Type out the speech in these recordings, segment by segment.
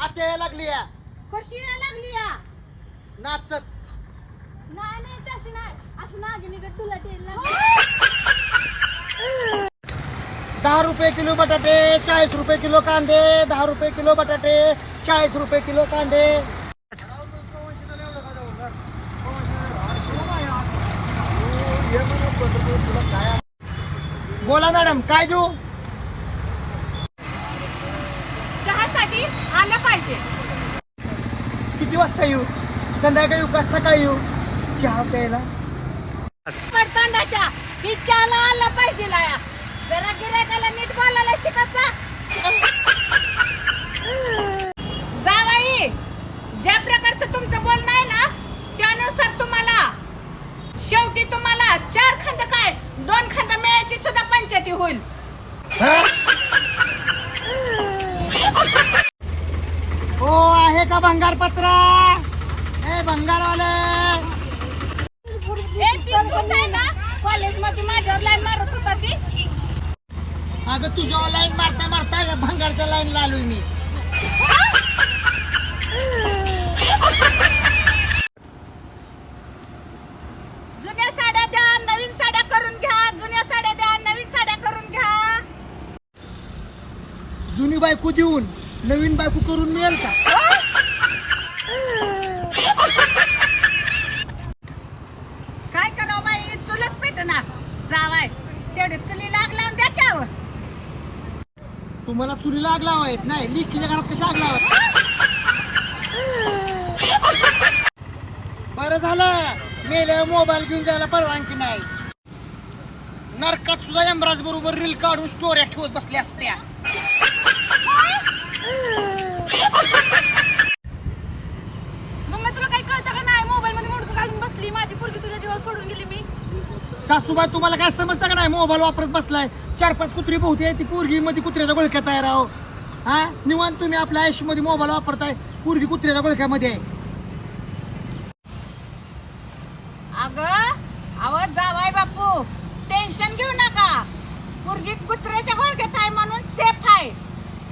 आता यायला लागली या कशी यायला लागली या नाचत. नाही नाही तशी नाही असं नागिनीकडे तुला टेल 10 रुपये किलो बटाटे, 40 रुपये किलो कांदे, 10 रुपये किलो बटाटे, 40 रुपये किलो कांदे. बोला मॅडम, काय देऊ? चहासाठी आलं पाहिजे. किती वाजता येऊ? संध्याकाळी येऊ का सकाळी येऊ चहा प्यायला? पडतांडाच्या ही चहाला आलं पाहिजे लाया. जरा गिऱ्हाईकाला नीट बोलायला शिकायचा. जावाई, ज्या प्रकारचं तुमचं बोलणं आहे ना त्यानुसार तुम्हाला शेवटी तुम्हाला 4 खंड काय 2 खंड मिळायची सुद्धा पंचायती होईल. हो आहे का भंगारपत्र? हे भंगारवाले ती तूच आहे ना कॉलेजमध्ये माझ्यावर लाईन मारत होता ती. अगं तुझ्या लाईन मारता मारता भंगारच्या लाईन आलोय मी. जुन्या साड्या द्या नवीन साड्या करून घ्या. जुन्या साड्या द्या नवीन साड्या करून घ्या. जुनी बायको देऊन नवीन बायको करून मिळेल का? काय करावं बाई चुलत पेटणार जावाय तेवढे चुली लागला द्या त्यावर. तुम्हाला चुलीला आग लावायत नाही लिकीच्या घरात कशी आग लावायत? बरं झालं मेले मोबाईल घेऊन जायला परवानगी नाही. नरकात सुद्धा यमराज बरोबर रील काढून स्टोऱ्या ठेवत बसल्या असत्या. मग तुला काही कळतं का नाही? मोबाईल मध्ये मुडकं घालून बसली माझी पोरगी तुझ्या जीवावर सोडून गेली मी. सासूबाई तुम्हाला काय समजतं का नाही? मोबाईल वापरत बसलाय 4-5 कुत्री बहुते ती पोरगी मध्ये कुत्र्याच्या गोळक्यात आहे राव. हा निवांत तुम्ही आपल्या आयुष्यामध्ये मोबाईल वापरताय, पोरगी कुत्र्याच्या गोळक्यामध्ये आहे. अगं जावाय बापू टेन्शन घेऊ नका. पोरगी कुत्र्याच्या घोळक्यात आहे म्हणून सेफ आहे.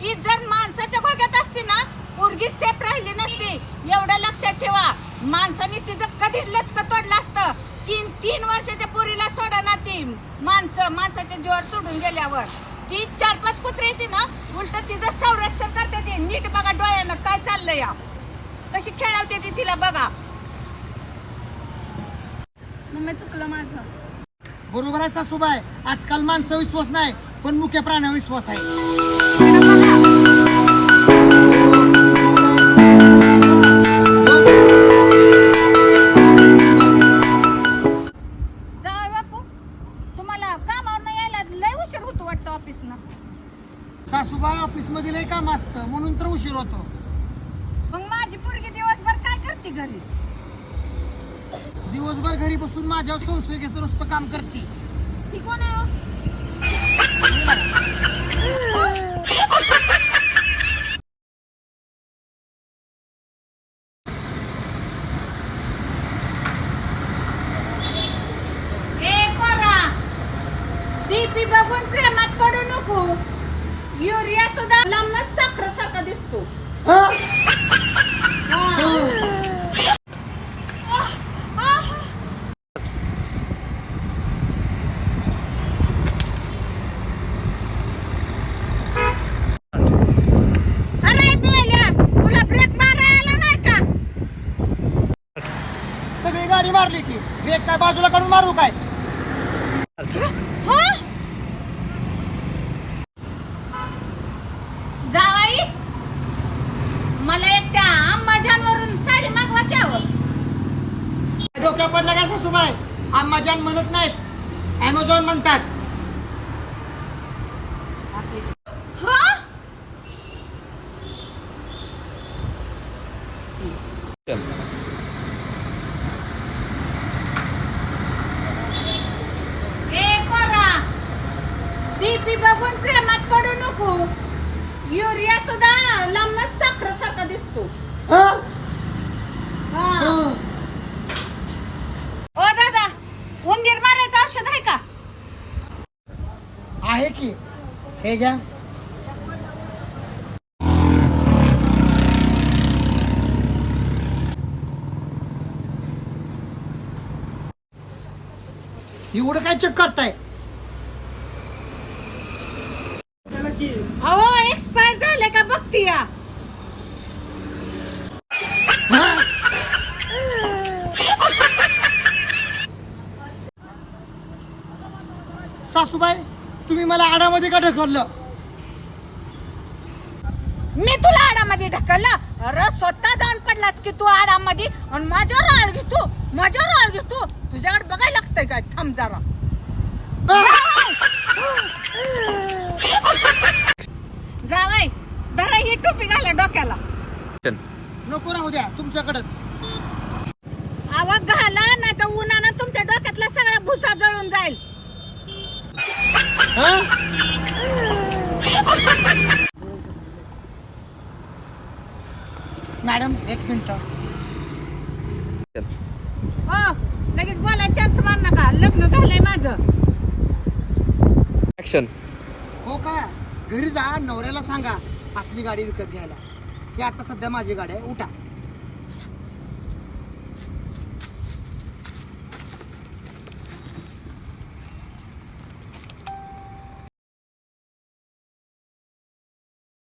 ती जर माणसाच्या घोळक्यात असती ना पोरगी सेफ राहिली नसती. एवढं लक्षात ठेवा. माणसाने तिचं कधीच लचकं तोडलं असतं. 3 वर्षाच्या पोरीला सोडा ना ती माणसाच्या जीवावर सोडून गेल्यावर. ती 4-5 कुत्रे येते ना उलट तिचं संरक्षण करते. ती नीट बघा डोळ्यानं काय चाललंय या कशी खेळवते ती तिला बघा. मम्मी चुकलं माझं. बरोबर आहे सासूबाई. आजकाल माणसं विश्वास नाही पण मुख्य प्राण्या विश्वास आहे. जावई बापू तुम्हाला कामावर नाही यायला लय उशीर होतो वाटतं ऑफिसनं. सासूबाई ऑफिस मध्ये लय काम असतं म्हणून तर उशीर होतो. मग माझी पोरगी दिवसभर काय करते घरी? दिवसभर घरी बसून माझ्यावर संशय घ्यायचं नुसतं काम करते. ही कोण आहे हो? ए कोरा डीपी बघून प्रेमात पडू नको. युरिया सुद्धा लांबनच साखरेसारखा दिसतो. हा? अरे मेल्या तुला ब्रेक मारायला नाही का? सगळी गाडी मारली की ब्रेक काय बाजूला काढून मारू काय? जावाई मला एक त्या अंबाजानवरून साडी मागवा त्यावर. डोक्या पडला का सासूबाई? अम्माजान म्हणत नाहीत अमेझॉन म्हणतात. डीपी बघून प्रेमात पडू नको. युरिया सुद्धा लांबनच साखरेसारखा दिसतो. हा? ओ दादा उंदीर मारायचं औषध आहे का? आहे की हे घ्या. एवढं काय चेक करताय? अहो एक्सपायर झाले का बघती या. हा? सासूबाई तुम्ही मला आडामध्ये का ढकललं? मी तुला आडामध्ये ढकललं? अरे स्वतः जाऊन पडलाच की तू आडामध्ये आणि माझ्यावर आळ घेतो. तुझ्याकडे बघायला लागतंय काय? थांब जरा. जावाय धरा ही टोपी घाला डोक्याला. नको राहू द्या तुमच्याकडेच. आवाज घाला नाही तर उन्हानं तुमच्या डोक्यातला सगळा भुसा जळून जाईल. हा? Madam 1 minute. हो लगेच बोलायला चान्स मार नका. लग्न झालंय माझं. ऍक्शन. हो का? घरी जा, नवऱ्याला सांगा असली गाडी विकत घ्यायला. ही आता सध्या माझी गाडी आहे, उठा.